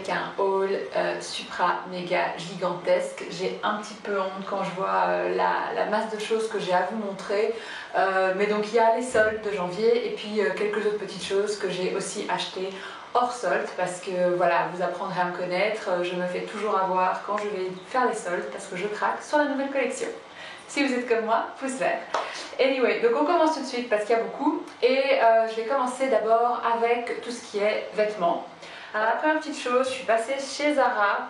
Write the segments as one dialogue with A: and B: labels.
A: avec un haul supra méga gigantesque. J'ai un petit peu honte quand je vois la masse de choses que j'ai à vous montrer. Mais donc il y a les soldes de janvier et puis quelques autres petites choses que j'ai aussi achetées hors solde parce que voilà, vous apprendrez à me connaître. Je me fais toujours avoir quand je vais faire les soldes parce que je craque sur la nouvelle collection. Si vous êtes comme moi, pouce vert. Anyway, donc on commence tout de suite parce qu'il y a beaucoup. Et je vais commencer d'abord avec tout ce qui est vêtements. Alors la première petite chose, je suis passée chez Zara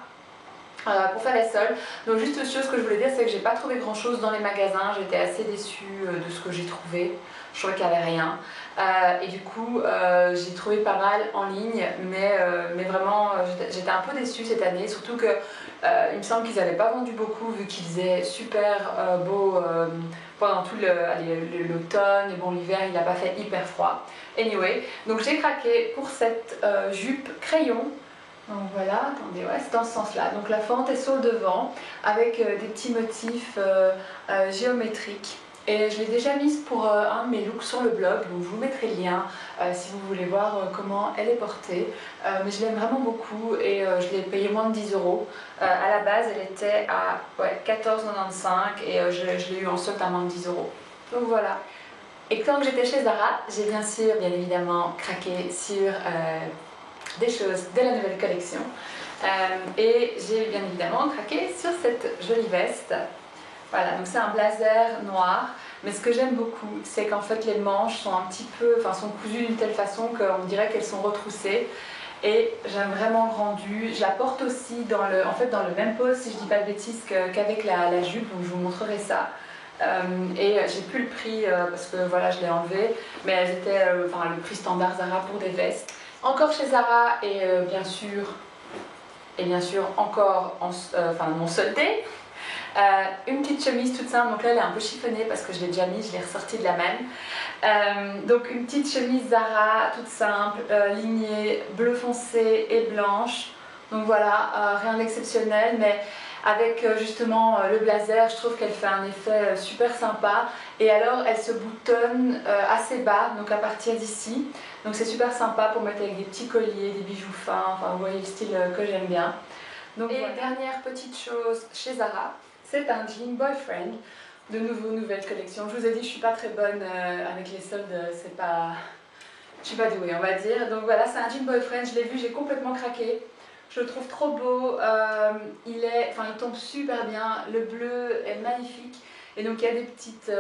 A: pour faire les soldes. Donc juste une chose que je voulais dire, c'est que j'ai pas trouvé grand chose dans les magasins. J'étais assez déçue de ce que j'ai trouvé. Je trouvais qu'il n'y avait rien. Et du coup, j'ai trouvé pas mal en ligne, mais vraiment, j'étais un peu déçue cette année, surtout que il me semble qu'ils n'avaient pas vendu beaucoup vu qu'il faisait super beau pendant tout l'automne, et bon, l'hiver, il n'a pas fait hyper froid. Anyway, donc j'ai craqué pour cette jupe crayon. Donc voilà, attendez, ouais, c'est dans ce sens-là. Donc la fente est sur le devant avec des petits motifs géométriques. Et je l'ai déjà mise pour un de mes looks sur le blog, donc je vous mettrai le lien si vous voulez voir comment elle est portée. Mais je l'aime vraiment beaucoup et je l'ai payée moins de 10 €. À la base, elle était à 14,95 € et je l'ai eu en solde à moins de 10 €. Donc voilà. Et quand j'étais chez Zara, j'ai bien évidemment craqué sur des choses de la nouvelle collection. Et j'ai bien évidemment craqué sur cette jolie veste. Voilà, donc c'est un blazer noir, mais ce que j'aime beaucoup, c'est qu'en fait les manches sont un petit peu, sont cousues d'une telle façon qu'on dirait qu'elles sont retroussées. Et j'aime vraiment le rendu. Je la porte aussi dans le même pose, si je dis pas de bêtises, qu'avec la jupe, donc je vous montrerai ça. Et j'ai plus le prix parce que voilà, je l'ai enlevé, mais elles étaient le prix standard Zara pour des vestes. Encore chez Zara et bien sûr encore non soldé. Une petite chemise toute simple, donc là elle est un peu chiffonnée parce que je l'ai déjà mise, je l'ai ressortie de la même. Donc une petite chemise Zara toute simple, lignée bleu foncé et blanche. Donc voilà, rien d'exceptionnel, mais avec justement le blazer, je trouve qu'elle fait un effet super sympa. Et alors elle se boutonne assez bas, donc à partir d'ici. Donc c'est super sympa pour mettre avec des petits colliers, des bijoux fins, enfin vous voyez le style que j'aime bien. Donc, et voilà. Dernière petite chose chez Zara, c'est un jean boyfriend de nouvelle collection. Je vous ai dit, je suis pas très bonne avec les soldes, je suis pas douée on va dire. Donc voilà, c'est un jean boyfriend, je l'ai vu, j'ai complètement craqué. Je le trouve trop beau, il tombe super bien, le bleu est magnifique. Et donc il y a des petites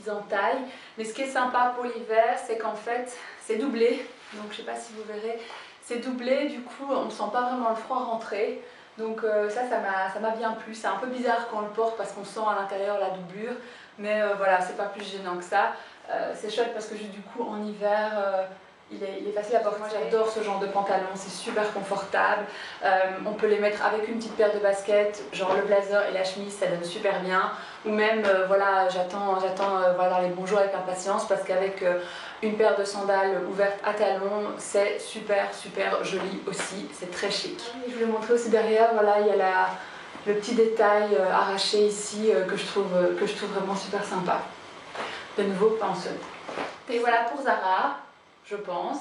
A: entailles. Mais ce qui est sympa pour l'hiver, c'est qu'en fait, c'est doublé. Donc je sais pas si vous verrez, c'est doublé, du coup on ne sent pas vraiment le froid rentrer. Donc ça m'a bien plu. C'est un peu bizarre quand on le porte parce qu'on sent à l'intérieur la doublure. Mais voilà, c'est pas plus gênant que ça. C'est chouette parce que du coup en hiver, il est facile à porter. Moi j'adore ce genre de pantalon, c'est super confortable. On peut les mettre avec une petite paire de baskets, genre le blazer et la chemise, ça donne super bien. Ou même, voilà, j'attends voilà, les bons jours avec impatience parce qu'avec une paire de sandales ouvertes à talons, c'est super joli aussi, c'est très chic. Je vous l'ai montré aussi derrière, voilà, il y a le petit détail arraché ici que je trouve vraiment super sympa. De nouveau, pas en solde. Et voilà pour Zara, je pense.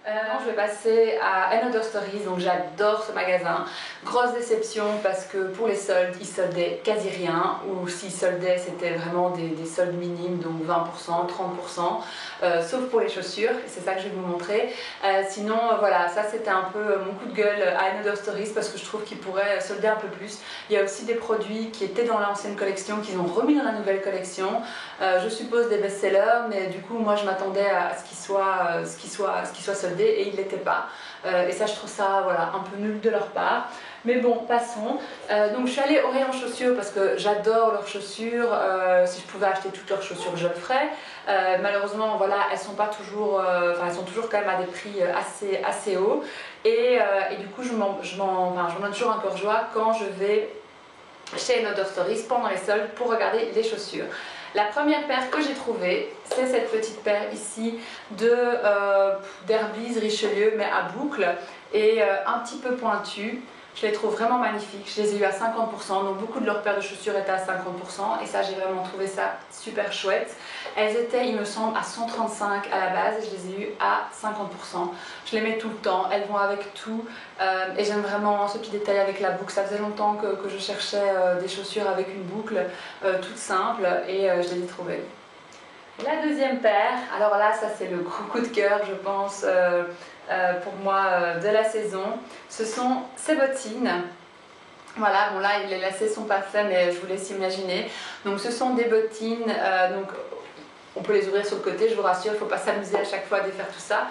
A: Je vais passer à Another Stories, donc j'adore ce magasin. Grosse déception parce que pour les soldes, ils soldaient quasi rien, ou s'ils soldaient, c'était vraiment des soldes minimes, donc 20%, 30%, sauf pour les chaussures, c'est ça que je vais vous montrer. Sinon, voilà, ça c'était un peu mon coup de gueule à Another Stories parce que je trouve qu'ils pourraient solder un peu plus. Il y a aussi des produits qui étaient dans l'ancienne collection, qu'ils ont remis dans la nouvelle collection. Je suppose des best-sellers, mais du coup, moi je m'attendais à ce qu'ils soient soldés et ils ne l'étaient pas. Et ça, je trouve ça voilà, un peu nul de leur part. Mais bon, passons. Donc je suis allée au rayon chaussures parce que j'adore leurs chaussures. Si je pouvais acheter toutes leurs chaussures, je le ferais. Malheureusement, voilà, elles sont pas toujours, elles sont toujours quand même à des prix assez hauts. Et du coup, je m'en donne toujours un cœur joie quand je vais chez Another Stories pendant les soldes pour regarder les chaussures. La première paire que j'ai trouvée, c'est cette petite paire ici d'Herbies Richelieu, mais à boucle et un petit peu pointue. Je les trouve vraiment magnifiques, je les ai eu à 50%, donc beaucoup de leurs paires de chaussures étaient à 50% et ça j'ai vraiment trouvé ça super chouette. Elles étaient, il me semble, à 135 à la base et je les ai eues à 50%. Je les mets tout le temps, elles vont avec tout et j'aime vraiment ce petit détail avec la boucle. Ça faisait longtemps que je cherchais des chaussures avec une boucle toute simple et je les ai trouvées. La deuxième paire, alors là ça c'est le gros coup de cœur je pense pour moi de la saison, ce sont ces bottines. Voilà, bon là les lacets sont pas faits mais je vous laisse imaginer. Donc ce sont des bottines, donc on peut les ouvrir sur le côté, je vous rassure, il ne faut pas s'amuser à chaque fois à défaire tout ça.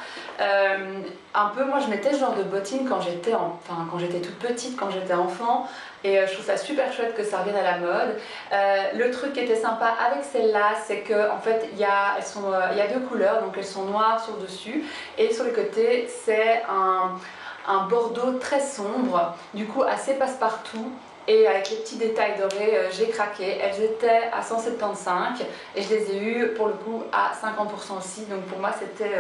A: Un peu, moi je mettais ce genre de bottines quand j'étais toute petite, quand j'étais enfant, et je trouve ça super chouette que ça revienne à la mode. Le truc qui était sympa avec celles-là, c'est qu'en fait il y a deux couleurs, donc elles sont noires sur dessus, et sur les côtés c'est un bordeaux très sombre, du coup assez passe-partout. Et avec les petits détails dorés, j'ai craqué. Elles étaient à 175 et je les ai eues pour le coup à 50% aussi. Donc pour moi c'était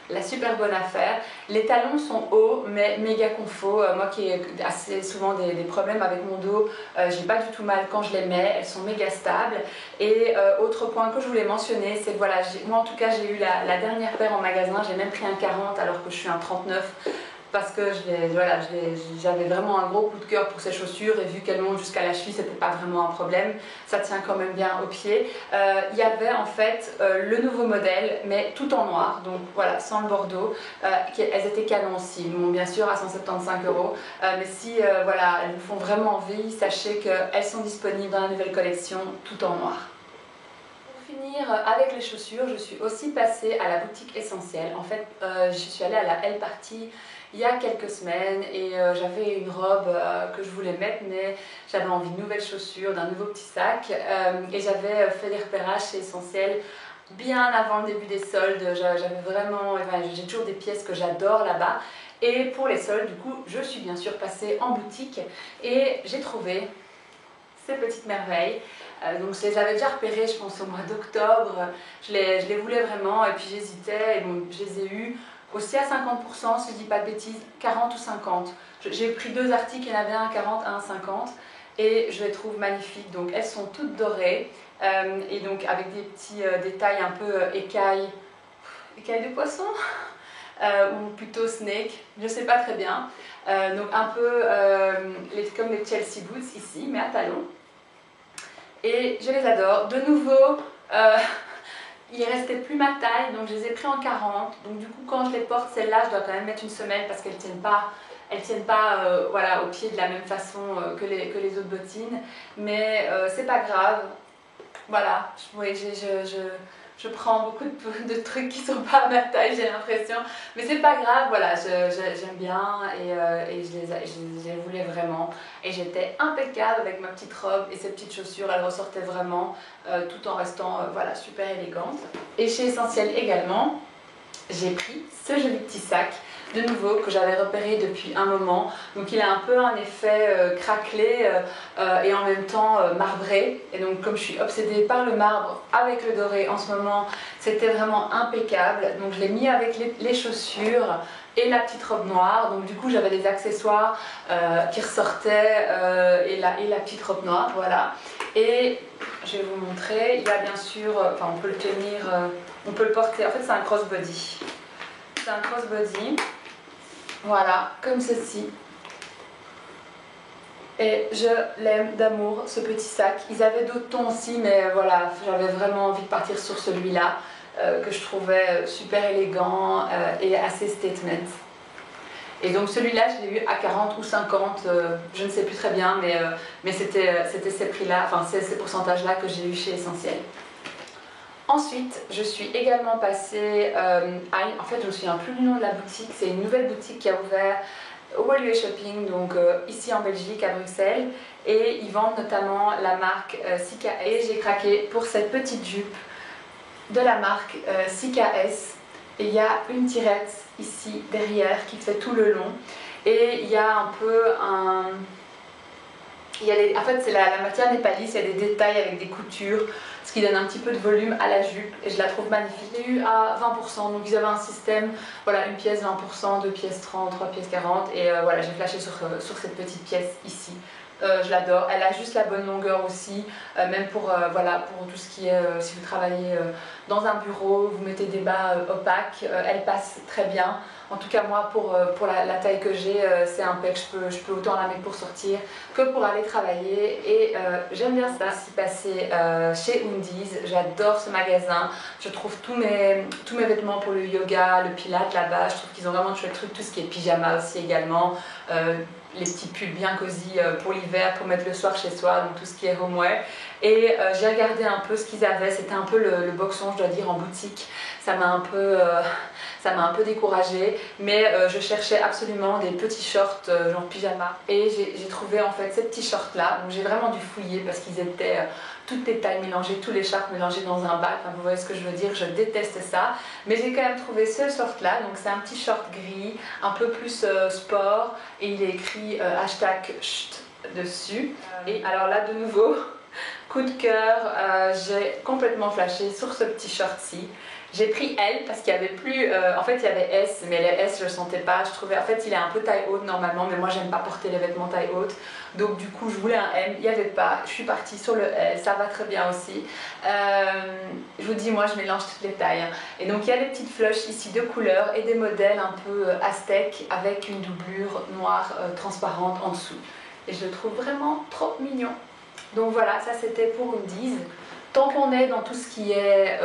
A: la super bonne affaire. Les talons sont hauts mais méga confo. Moi qui ai assez souvent des problèmes avec mon dos, j'ai pas du tout mal quand je les mets. Elles sont méga stables. Et autre point que je voulais mentionner, c'est que voilà, moi en tout cas j'ai eu la dernière paire en magasin. J'ai même pris un 40 alors que je suis un 39. Parce que j'avais vraiment un gros coup de cœur pour ces chaussures et vu qu'elles montent jusqu'à la cheville, c'était pas vraiment un problème, ça tient quand même bien au pied. Il y avait en fait le nouveau modèle, mais tout en noir, donc voilà, sans le bordeaux. Elles étaient canon aussi, bon, bien sûr à 175 €, mais si voilà, elles vous font vraiment envie, sachez qu'elles sont disponibles dans la nouvelle collection tout en noir. Pour finir avec les chaussures, je suis aussi passée à la boutique Essentiel. En fait, je suis allée à la Elle Party il y a quelques semaines et j'avais une robe que je voulais mettre, mais j'avais envie de nouvelles chaussures, d'un nouveau petit sac et j'avais fait des repérages chez Essentiel bien avant le début des soldes. J'avais vraiment, j'ai toujours des pièces que j'adore là-bas. Et pour les soldes, du coup, je suis bien sûr passée en boutique et j'ai trouvé ces petites merveilles. Donc je les avais déjà repérées, je pense, au mois d'octobre. Je les voulais vraiment et puis j'hésitais et bon, je les ai eues aussi à 50%, si je dis pas de bêtises, 40 ou 50. J'ai pris deux articles, il y en avait un à 40, un à 50 et je les trouve magnifiques. Donc elles sont toutes dorées et donc avec des petits détails un peu écailles de poisson ou plutôt snake, je sais pas très bien. Donc un peu comme les Chelsea Boots ici, mais à talons. Et je les adore. De nouveau, il restait plus ma taille, donc je les ai pris en 40. Donc du coup, quand je les porte, celles-là, je dois quand même mettre une semelle parce qu'elles tiennent pas, voilà, au pied de la même façon que les autres bottines. Mais c'est pas grave. Voilà, oui, je prends beaucoup de trucs qui sont pas à ma taille, j'ai l'impression. Mais c'est pas grave, voilà, j'aime bien et je les voulais vraiment. Et j'étais impeccable avec ma petite robe et ces petites chaussures, elles ressortaient vraiment tout en restant voilà, super élégante. Et chez Essentiel également, j'ai pris ce joli petit sac de nouveau que j'avais repéré depuis un moment. Donc il a un peu un effet craquelé et en même temps marbré. Et donc comme je suis obsédée par le marbre avec le doré en ce moment, c'était vraiment impeccable. Donc je l'ai mis avec les chaussures et la petite robe noire. Donc du coup j'avais des accessoires qui ressortaient et la petite robe noire, voilà. Et je vais vous montrer, il y a bien sûr, enfin on peut le tenir, on peut le porter, en fait c'est un crossbody. C'est un crossbody. Voilà, comme ceci. Et je l'aime d'amour, ce petit sac. Ils avaient d'autres tons aussi, mais voilà, j'avais vraiment envie de partir sur celui-là, que je trouvais super élégant et assez statement. Et donc celui-là, je l'ai eu à 40 ou 50, je ne sais plus très bien, mais c'était ces prix-là, enfin ces pourcentages-là que j'ai eu chez Essentiel. Ensuite, je suis également passée en fait je me souviens plus du nom de la boutique, c'est une nouvelle boutique qui a ouvert au Woluwe Shopping, donc ici en Belgique, à Bruxelles, et ils vendent notamment la marque Sika. Et j'ai craqué pour cette petite jupe de la marque Sika S. Et il y a une tirette ici derrière qui fait tout le long, et il y a un peu En fait, la matière n'est pas lisse, il y a des détails avec des coutures, ce qui donne un petit peu de volume à la jupe et je la trouve magnifique. Je l'ai eu à 20%, donc ils avaient un système, voilà, une pièce 20%, deux pièces 30, trois pièces 40 et voilà, j'ai flashé sur cette petite pièce ici. Je l'adore, elle a juste la bonne longueur aussi, même pour, voilà, pour tout ce qui est, si vous travaillez dans un bureau, vous mettez des bas opaques, elle passe très bien. En tout cas moi pour la taille que j'ai, c'est un pec, je peux autant la mettre pour sortir que pour aller travailler et j'aime bien ça. Je suis passée chez Undies, j'adore ce magasin, je trouve tous mes vêtements pour le yoga, le pilates là-bas, je trouve qu'ils ont vraiment de chouettes trucs, tout ce qui est pyjama aussi également. Les petits pulls bien cosy pour l'hiver, pour mettre le soir chez soi, donc tout ce qui est homeware. Et j'ai regardé un peu ce qu'ils avaient, c'était un peu le boxon, je dois dire, en boutique. Ça m'a un peu découragée, mais je cherchais absolument des petits shorts genre pyjama. Et j'ai trouvé en fait ces petits shorts là, donc j'ai vraiment dû fouiller parce qu'ils étaient toutes les tailles mélangées, tous les shorts mélangés dans un bac, enfin, vous voyez ce que je veux dire, je déteste ça. Mais j'ai quand même trouvé ce short là, donc c'est un petit short gris, un peu plus sport, et il est écrit hashtag chut dessus. Et alors là de nouveau, coup de cœur, j'ai complètement flashé sur ce petit short-ci. J'ai pris L parce qu'il y avait plus, en fait il y avait S, mais les S je le sentais pas, je trouvais, en fait il est un peu taille haute normalement, mais moi j'aime pas porter les vêtements taille haute, donc du coup je voulais un M, il n'y avait pas, je suis partie sur le L, ça va très bien aussi. Je vous dis, moi je mélange toutes les tailles, hein. Et donc il y a des petites flushs ici de couleurs et des modèles un peu aztèques avec une doublure noire transparente en dessous, et je le trouve vraiment trop mignon. Donc voilà, ça c'était pour Undies. Tant qu'on est dans tout ce qui est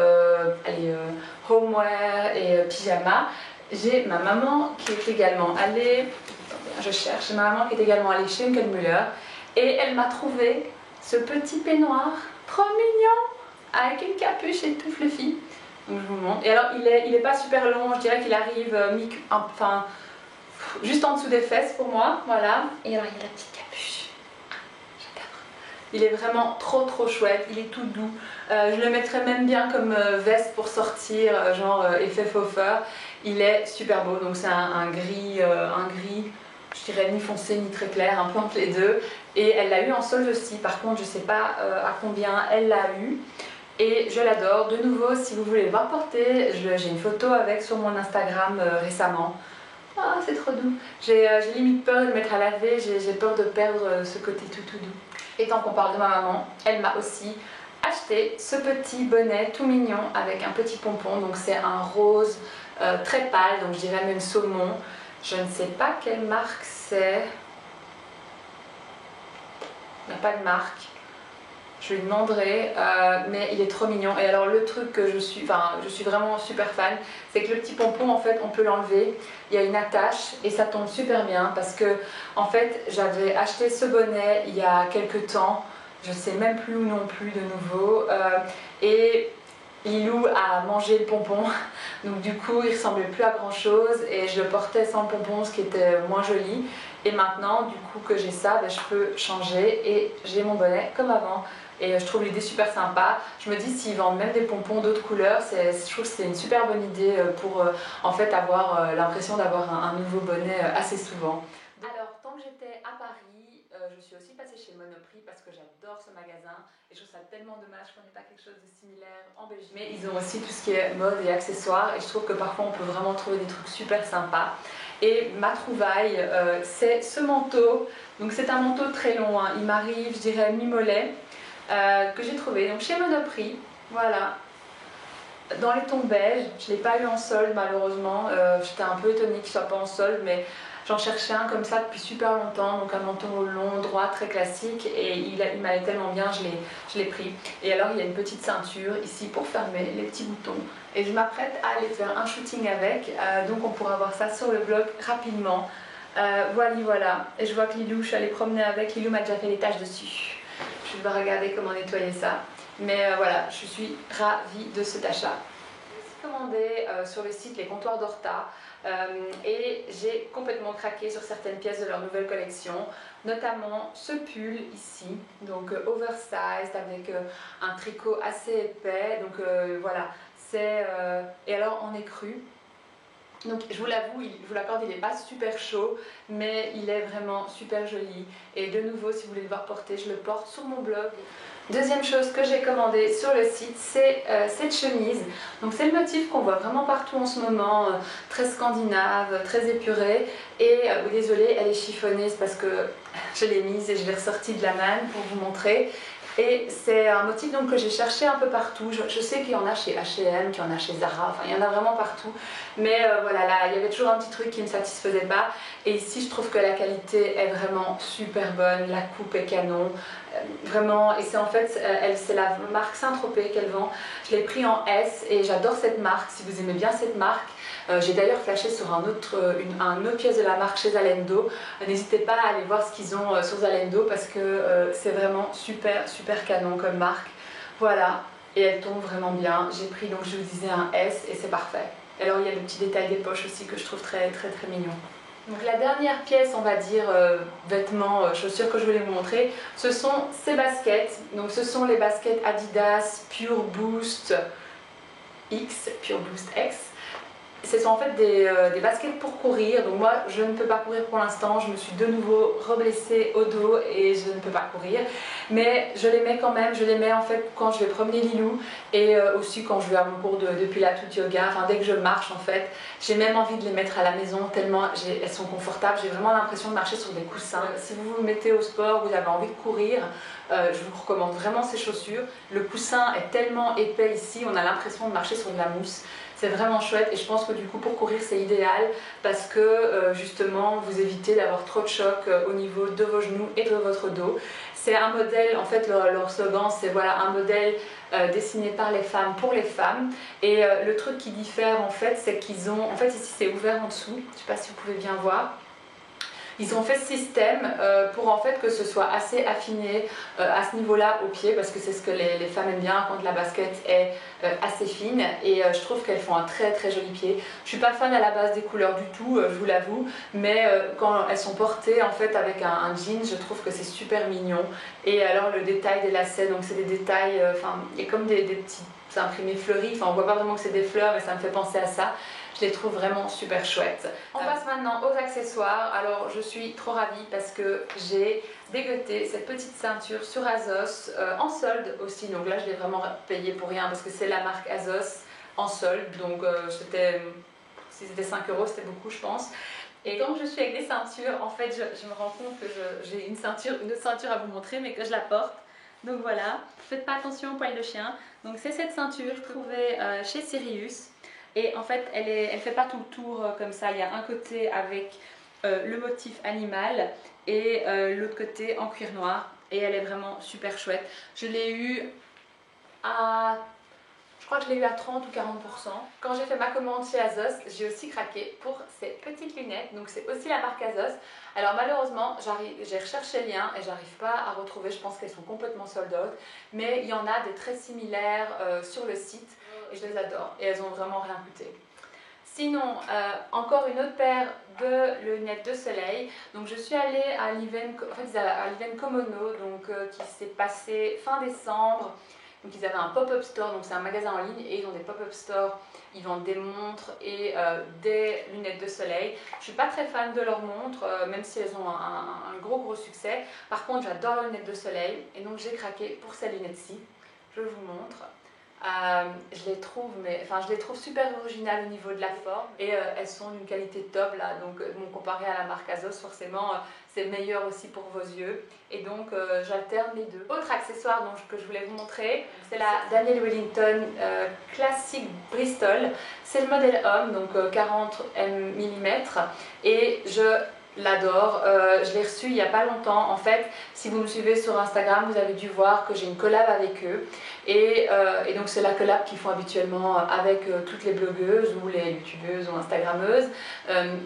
A: homeware et pyjama, j'ai ma maman qui est également allée, je cherche, ma maman qui est également allée chez Müller et elle m'a trouvé ce petit peignoir trop mignon avec une capuche et tout fluffy. Donc je vous montre. Et alors il est pas super long, je dirais qu'il arrive enfin, juste en dessous des fesses pour moi, voilà. Et alors il y a la petite capuche. Il est vraiment trop chouette, il est tout doux. Je le mettrais même bien comme veste pour sortir, genre effet faux-fur. Il est super beau, donc c'est un gris, je dirais ni foncé ni très clair, un peu entre les deux. Et elle l'a eu en solde aussi, par contre je ne sais pas à combien elle l'a eu. Et je l'adore. De nouveau, si vous voulez le voir porter, j'ai une photo avec sur mon Instagram récemment. Ah, c'est trop doux. J'ai limite peur de le mettre à laver, j'ai peur de perdre ce côté tout doux. Et tant qu'on parle de ma maman, elle m'a aussi acheté ce petit bonnet tout mignon avec un petit pompon. Donc c'est un rose très pâle, donc je dirais même saumon. Je ne sais pas quelle marque c'est. Il n'y a pas de marque. Je lui demanderai, mais il est trop mignon. Et alors le truc que je suis vraiment super fan, c'est que le petit pompon, en fait, on peut l'enlever. Il y a une attache et ça tombe super bien parce que, en fait, j'avais acheté ce bonnet il y a quelques temps. Je ne sais même plus où non plus de nouveau. Et Lilou a mangé le pompon, donc du coup il ressemblait plus à grand chose et je le portais sans le pompon, ce qui était moins joli. Et maintenant, du coup que j'ai ça, je peux changer et j'ai mon bonnet comme avant. Et je trouve l'idée super sympa. Je me dis s'ils vendent même des pompons d'autres couleurs, je trouve que c'est une super bonne idée pour en fait avoir l'impression d'avoir un nouveau bonnet assez souvent. Alors, tant que j'étais à Paris, je suis aussi passée chez Monoprix parce que j'adore ce magasin et je trouve ça tellement dommage qu'on n'ait pas quelque chose de similaire en Belgique. Mais ils ont aussi tout ce qui est mode et accessoires et je trouve que parfois on peut vraiment trouver des trucs super sympas. Et ma trouvaille, c'est ce manteau. Donc c'est un manteau très long, hein. Il m'arrive, je dirais, mi-mollet, que j'ai trouvé donc chez Monoprix. Voilà. Dans les tons beige, je ne l'ai pas eu en solde malheureusement, j'étais un peu étonnée qu'il ne soit pas en solde, mais j'en cherchais un comme ça depuis super longtemps, donc un manteau long, droit, très classique, et il m'allait tellement bien, je l'ai pris. Et alors il y a une petite ceinture ici pour fermer les petits boutons, et je m'apprête à aller faire un shooting avec, donc on pourra voir ça sur le blog rapidement. Voilà, et je vois que Lilou, je suis allée promener avec, Lilou m'a déjà fait les taches dessus. Je vais regarder comment nettoyer ça. Mais voilà, je suis ravie de cet achat. J'ai commandé sur le site les comptoirs d'Horta et j'ai complètement craqué sur certaines pièces de leur nouvelle collection, notamment ce pull ici, donc oversized avec un tricot assez épais, donc voilà, c'est et alors en écru. Donc je vous l'avoue, je vous l'accorde, il n'est pas super chaud, mais il est vraiment super joli. Et de nouveau, si vous voulez le voir porter, je le porte sur mon blog. Deuxième chose que j'ai commandée sur le site, c'est cette chemise. Donc c'est le motif qu'on voit vraiment partout en ce moment, très scandinave, très épuré. Et désolée, elle est chiffonnée, c'est parce que je l'ai mise et je l'ai ressortie de la manne pour vous montrer. Et c'est un motif donc, que j'ai cherché un peu partout. Je sais qu'il y en a chez H&M, qu'il y en a chez Zara, enfin il y en a vraiment partout. Mais voilà, là il y avait toujours un petit truc qui ne me satisfaisait pas. Et ici je trouve que la qualité est vraiment super bonne, la coupe est canon. Vraiment, et c'est en fait, c'est la marque Saint-Tropez qu'elle vend. Je l'ai pris en S et j'adore cette marque, si vous aimez bien cette marque. J'ai d'ailleurs flashé sur une autre pièce de la marque chez Zalando. N'hésitez pas à aller voir ce qu'ils ont sur Zalando parce que c'est vraiment super canon comme marque. Voilà, et elle tombe vraiment bien. J'ai pris, donc je vous disais, un S et c'est parfait. Alors il y a le petit détail des poches aussi que je trouve très mignon. Donc la dernière pièce, on va dire, vêtements, chaussures que je voulais vous montrer, ce sont ces baskets. Donc ce sont les baskets Adidas Pure Boost X, Pure Boost X. Ce sont en fait des baskets pour courir, donc moi je ne peux pas courir pour l'instant, je me suis de nouveau reblessée au dos et je ne peux pas courir, mais je les mets quand même, je les mets en fait quand je vais promener Lilou et aussi quand je vais à mon cours de Pilates yoga, enfin dès que je marche en fait, j'ai même envie de les mettre à la maison tellement elles sont confortables, j'ai vraiment l'impression de marcher sur des coussins. Si vous vous mettez au sport, vous avez envie de courir, je vous recommande vraiment ces chaussures. Le coussin est tellement épais ici, on a l'impression de marcher sur de la mousse. C'est vraiment chouette et je pense que du coup pour courir c'est idéal parce que justement vous évitez d'avoir trop de choc au niveau de vos genoux et de votre dos. C'est un modèle, en fait leur slogan c'est voilà un modèle dessiné par les femmes pour les femmes et le truc qui diffère en fait c'est qu'ils ont, en fait ici c'est ouvert en dessous, je ne sais pas si vous pouvez bien voir. Ils ont fait ce système pour en fait que ce soit assez affiné à ce niveau-là au pied parce que c'est ce que les femmes aiment bien quand la basket est assez fine et je trouve qu'elles font un très joli pied. Je suis pas fan à la base des couleurs du tout, je vous l'avoue, mais quand elles sont portées en fait avec un jean, je trouve que c'est super mignon. Et alors le détail des lacets, donc c'est des détails, enfin il y a comme des petits imprimés fleuris, enfin on voit pas vraiment que c'est des fleurs mais ça me fait penser à ça. Je les trouve vraiment super chouettes. On passe maintenant aux accessoires. Alors je suis trop ravie parce que j'ai dégoté cette petite ceinture sur Azos en solde aussi. Donc là je l'ai vraiment payé pour rien parce que c'est la marque Azos en solde. Donc si c'était 5 € c'était beaucoup je pense. Et quand je suis avec des ceintures, en fait je me rends compte que j'ai une autre ceinture à vous montrer mais que je la porte. Donc voilà, faites pas attention aux poils de chien. Donc c'est cette ceinture trouvée chez Sirius. Et en fait, elle fait pas tout le tour comme ça. Il y a un côté avec le motif animal et l'autre côté en cuir noir. Et elle est vraiment super chouette. Je l'ai eu à... Je crois que je l'ai eu à 30 ou 40%. Quand j'ai fait ma commande chez Azos, j'ai aussi craqué pour ces petites lunettes. Donc c'est aussi la marque Azos. Alors malheureusement, j'ai recherché le lien et j'arrive pas à retrouver. Je pense qu'elles sont complètement sold out. Mais il y en a des très similaires sur le site. Et je les adore et elles ont vraiment rien coûté. Sinon, encore une autre paire de lunettes de soleil. Donc je suis allée à l'event Komono qui s'est passé fin décembre. Donc ils avaient un pop-up store, donc c'est un magasin en ligne et ils ont des pop-up stores, ils vendent des montres et des lunettes de soleil. Je ne suis pas très fan de leurs montres, même si elles ont un gros succès. Par contre j'adore les lunettes de soleil et donc j'ai craqué pour ces lunettes-ci. Je vous montre. Je les trouve super originales au niveau de la forme et elles sont d'une qualité top là, donc comparé à la marque Azos forcément c'est meilleur aussi pour vos yeux et donc j'alterne les deux. Autre accessoire que je voulais vous montrer, c'est la Daniel Wellington classique Bristol. C'est le modèle homme, donc 40 mm et je l'adore, je l'ai reçu il n'y a pas longtemps. En fait, si vous me suivez sur Instagram, vous avez dû voir que j'ai une collab avec eux et donc c'est la collab qu'ils font habituellement avec toutes les blogueuses ou les youtubeuses ou instagrammeuses.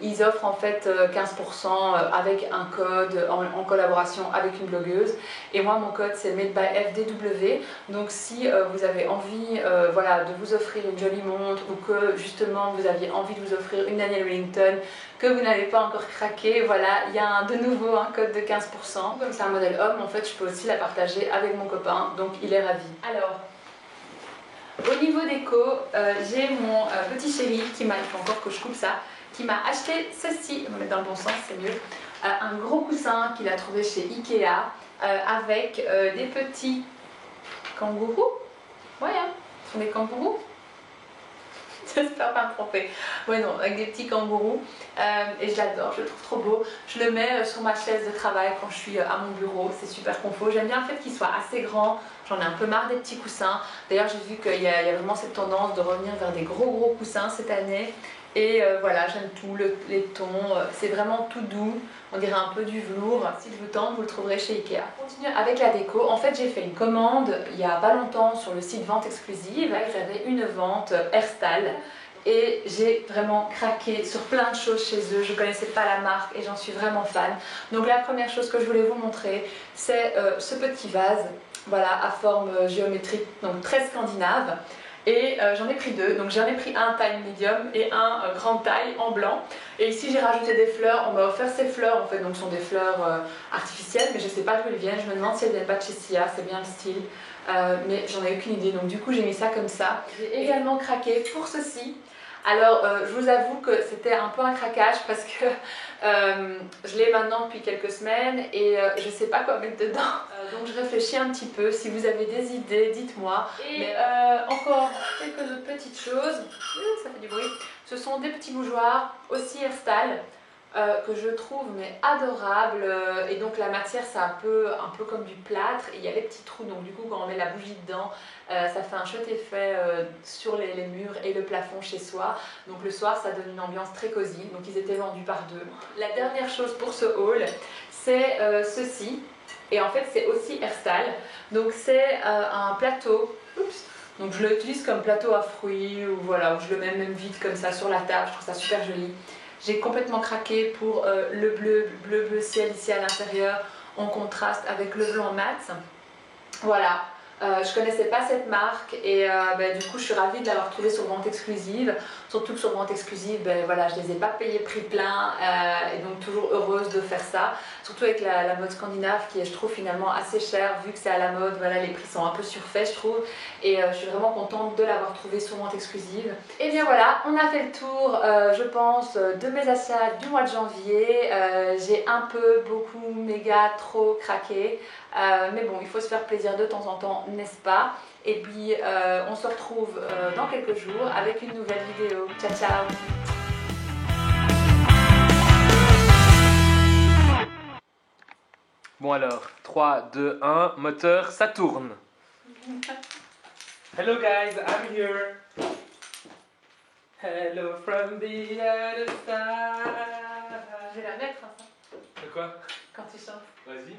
A: Ils offrent en fait 15% avec un code en collaboration avec une blogueuse et moi mon code c'est Made by FDW. Donc si vous avez envie voilà, de vous offrir une jolie montre ou que justement vous aviez envie de vous offrir une Daniel Wellington que vous n'avez pas encore craqué, voilà, il y a de nouveau un code de 15%. Comme c'est un modèle homme, en fait, je peux aussi la partager avec mon copain, donc il est ravi. Alors, Au niveau déco, j'ai mon petit chéri qui m'a, il faut encore que je coupe ça, qui m'a acheté ceci, on va mettre dans le bon sens, c'est mieux, un gros coussin qu'il a trouvé chez Ikea avec des petits kangourous. Ouais, hein, ce sont des kangourous. J'espère pas me tromper. Ouais, non, avec des petits kangourous. Et je l'adore, je le trouve trop beau. Je le mets sur ma chaise de travail quand je suis à mon bureau. C'est super confort. J'aime bien le fait qu'il soit assez grand. J'en ai un peu marre des petits coussins. D'ailleurs, j'ai vu qu'il y a vraiment cette tendance de revenir vers des gros coussins cette année. Et voilà, j'aime tout, les tons. C'est vraiment tout doux. On dirait un peu du velours. Si vous tente, vous le trouverez chez Ikea. On continue avec la déco. En fait, j'ai fait une commande il y a pas longtemps sur le site Vente Exclusive. Ils avaient une vente Herstal. Et j'ai vraiment craqué sur plein de choses chez eux. Je ne connaissais pas la marque et j'en suis vraiment fan. Donc la première chose que je voulais vous montrer, c'est ce petit vase, voilà, à forme géométrique, donc très scandinave. Et j'en ai pris deux, donc j'en ai pris un taille médium et un grande taille en blanc. Et ici j'ai rajouté des fleurs, on m'a offert ces fleurs en fait, donc ce sont des fleurs artificielles, mais je ne sais pas d'où elles viennent, je me demande si elles viennent pas de chez Sia, c'est bien le style. Mais j'en ai aucune idée, donc du coup j'ai mis ça comme ça. J'ai également craqué pour ceci. Alors je vous avoue que c'était un peu un craquage parce que je l'ai maintenant depuis quelques semaines et je ne sais pas quoi mettre dedans. Donc je réfléchis un petit peu, si vous avez des idées, dites-moi. Et encore quelques autres petites choses, ça fait du bruit. Ce sont des petits bougeoirs, aussi Herstal. Que je trouve mais adorable et donc la matière c'est un peu comme du plâtre et il y a les petits trous donc du coup quand on met la bougie dedans ça fait un chouette effet sur les murs et le plafond chez soi, donc le soir ça donne une ambiance très cosy, donc ils étaient vendus par deux. La dernière chose pour ce haul c'est ceci et en fait c'est aussi Herstal, donc c'est un plateau. Oups. Donc je l'utilise comme plateau à fruits ou voilà, ou je le mets même vide comme ça sur la table, je trouve ça super joli. J'ai complètement craqué pour le bleu ciel ici à l'intérieur en contraste avec le blanc mat. Voilà, je connaissais pas cette marque et du coup je suis ravie de l'avoir trouvée sur Vente Exclusive. Surtout que sur Vente Exclusive, voilà, je les ai pas payés prix plein et donc toujours heureuse de faire ça. Surtout avec la mode scandinave qui est je trouve finalement assez chère vu que c'est à la mode, voilà, les prix sont un peu surfaits je trouve. Et je suis vraiment contente de l'avoir trouvée sur Vente Exclusive. Et bien voilà, on a fait le tour je pense de mes achats du mois de janvier. J'ai un peu, beaucoup, méga, trop craqué. Mais bon, il faut se faire plaisir de temps en temps, n'est-ce pas? Et puis on se retrouve dans quelques jours avec une nouvelle vidéo. Ciao ciao!
B: Bon alors, 3, 2, 1, moteur, ça tourne. Hello guys, I'm here. Hello from the other side.
A: Je vais la mettre, hein, ça.
B: De quoi?
A: Quand tu chantes.
B: Vas-y.